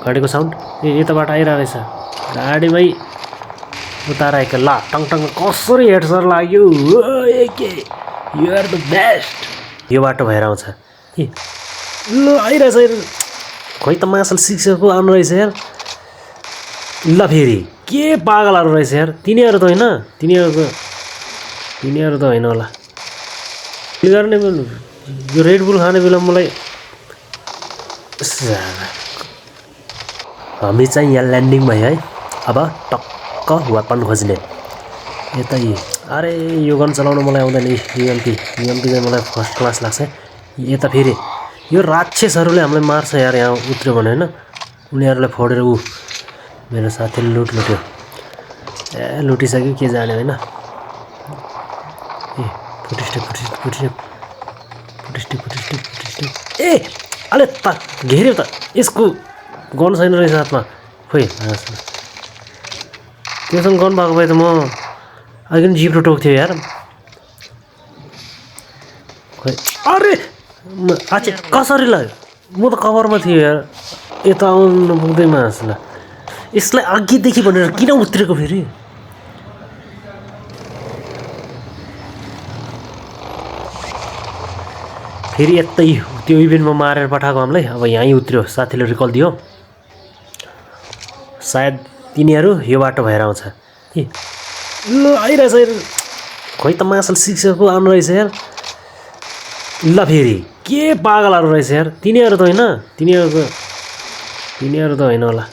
गाडीको साउन्ड यताबाट आइरहेको रहेछ गाडीमै उतार आएको ल टङ टङ कसरी हेड सर लाग्यो के यु आर द बेस्ट यो बाटो भएर आउँछ ए ल आइरहेछ खोइ त मासल शिक्षकको आउनु रहेछ यार ल फेरि के पागलहरू रहेछ यार तिनीहरू त होइन तिनीहरू त होइन होला के गर्ने यो रेड बुल खाने बेला मलाई हामी चाहिँ यहाँ ल्यान्डिङ भयो है अब टक्क वेपन खोज्ने यतै अरे यो गन चलाउन मलाई आउँदैन युएमपी चाहिँ मलाई फर्स्ट क्लास लाग्छ यता फेरि यो राक्षसहरूले हामीलाई मार्छ यार यहाँ उत्र्यो भने होइन उनीहरूलाई फोडेर मेरो साथीले लुट्यो ए लुटिसक्यो के जाने होइन ए फुटिस्टेप ए अले त घेर्यो त यसको गन छैन रहेछ हातमा खोइ त्योसँग गन भएको भए त म अघि पनि जिब्रो टोक्थ्यो यार खोइ अरे आचे कसरी लाग्यो म त कभरमा थिएँ यार यता आउनु पुग्दैमा हाँस्ला यसलाई अघिदेखि भनेर किन उत्रेको फेरि यतै त्यो इभेन्टमा मारेर पठाएको हामीलाई अब यहीँ उत्र्यो साथीले रिकल दियो सायद तिनीहरू यो बाटो भएर आउँछ ए ल आइरहेछ खोइ त मासल शिक्षकको आउनु रहेछ यार ल फेरि के पागलहरू रहेछ यार तिनीहरू त होइन तिनीहरू त होइन होला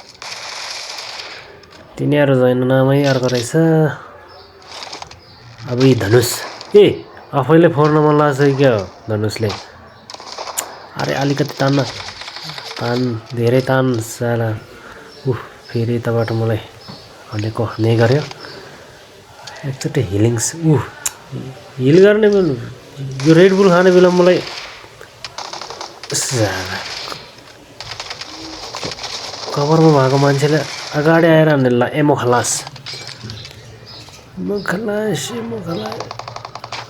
तिनीहरू त होइन नामै अर्को रहेछ अब यी धनुष ए आफैले फोर्न मन लाग्छ क्या हो धनुषले अरे अलिकति तान धेरै तान साला फेरि यताबाट मलाई हने गर्यो एकचोटि हिलिङ्स हिल गर्ने यो रेड बुल खाने बेला मलाई कभरमा भएको मान्छेले अगाडि आएर ल एमो खलास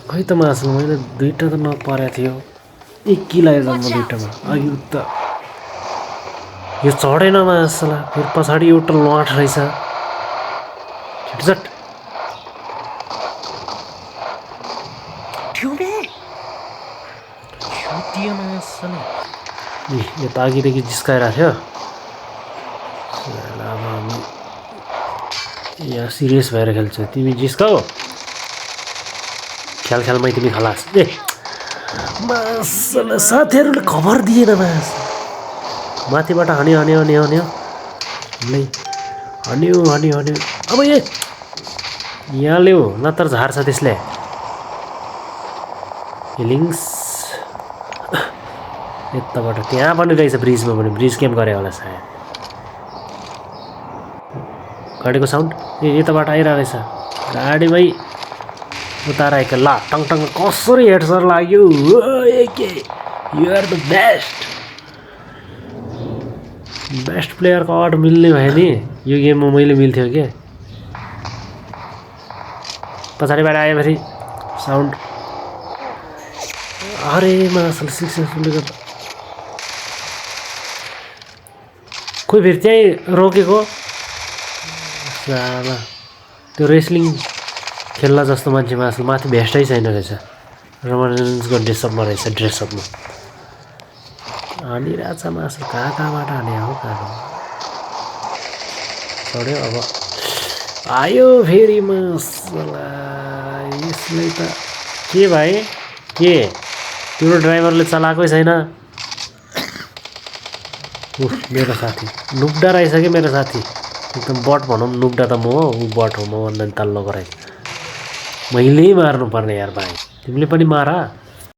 खोइ त मासु मैले दुईवटा त नपरेको थियो एक किलायो जम्मा दुईवटामा अघि त यो चढेन मासला फेरि पछाडि एउटा लाठ रहेछ झट यो त अघिदेखि जिस्काइरहेको थियो अब हामी यहाँ सिरियस भएर खेल्छौ तिमी जिस्काऊ ख्यालमै तिमी खलास ए मासला साथीहरूले खबर दिएन मास माथिबाट हन्यो अब ए यहाँ ल्याऊ नत्र झार्छ त्यसले हिलिङ्स यताबाट त्यहाँ पनि रहेछ ब्रिजमा पनि ब्रिज क्याम्प गरे होला सायद गाडीको साउन्ड यताबाट आइरहेको रहेछ गाडीमै उतार आएको ल टङ टङ कसरी हेड सर लाग्यो के यु आर द बेस्ट प्लेयरको अवार्ड मिल्ने भयो नि यो गेममा मैले मिल्थ्यो के पछाडिबाट आयो फेरि साउन्ड अरे मासल सक्सेसफुल गर्दा खोइ फेरि त्यहीँ रोकेको साला त्यो रेस्लिङ खेल्ला जस्तो मान्छे मासु माथि भेस्टै छैन रहेछ रोमान्सको ड्रेसअपमा हानिरहेछ मासु कहाँबाट हाने हो कहाँ चढ्यो अब आयो फेरि मासला यसलाई त के भाइ के तिम्रो ड्राइभरले चलाएकै छैन मेरो साथी नुब्डा रहेछ कि मेरो साथी एकदम बट भनौँ नुब्डा त म हो ऊ बट हो म भन्दा तल्लो गराइ मैले मार्नुपर्ने यार भाइ तिमीले पनि मार